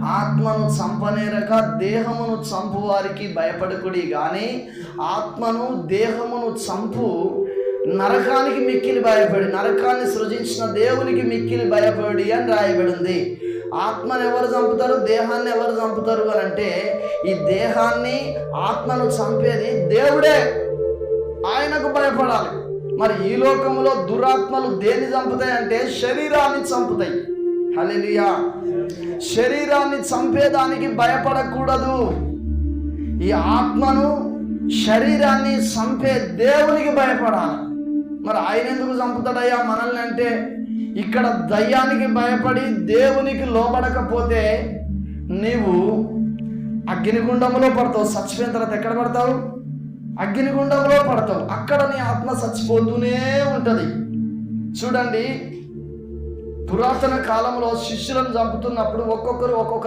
ఆత్మను చంపనేరక దేహమును చంపు వారికి భయపడకుడి గాని ఆత్మను దేహమును చంపు నరకానికి మిక్కిలి భయపడి, నరకాన్ని సృజించిన దేవునికి మిక్కిలి భయపడి అని రాయబడింది. ఆత్మను ఎవరు చంపుతారు, దేహాన్ని ఎవరు చంపుతారు అని అంటే, ఈ దేహాన్ని ఆత్మను చంపేది దేవుడే, ఆయనకు భయపడాలి. మరి ఈ లోకంలో దురాత్మలు దేన్ని చంపుతాయి అంటే శరీరాన్ని చంపుతాయి. హల్లెలూయా. శరీరాన్ని చంపేదానికి భయపడకూడదు. ఈ ఆత్మను శరీరాన్ని చంపే దేవునికి భయపడాలి. మరి ఆయన ఎందుకు చంపుతాడయ్యా మనల్ని అంటే, ఇక్కడ దయ్యానికి భయపడి దేవునికి లోబడకపోతే నీవు అగ్నిగుండంలో పడతావు. చచ్చిపోయిన తర్వాత ఎక్కడ పడతావు? అగ్నిగుండంలో పడతావు. అక్కడ నీ ఆత్మ చచ్చిపోతూనే ఉంటుంది. చూడండి, పురాతన కాలంలో శిష్యులను చంపుతున్నప్పుడు ఒక్కొక్కరు ఒక్కొక్క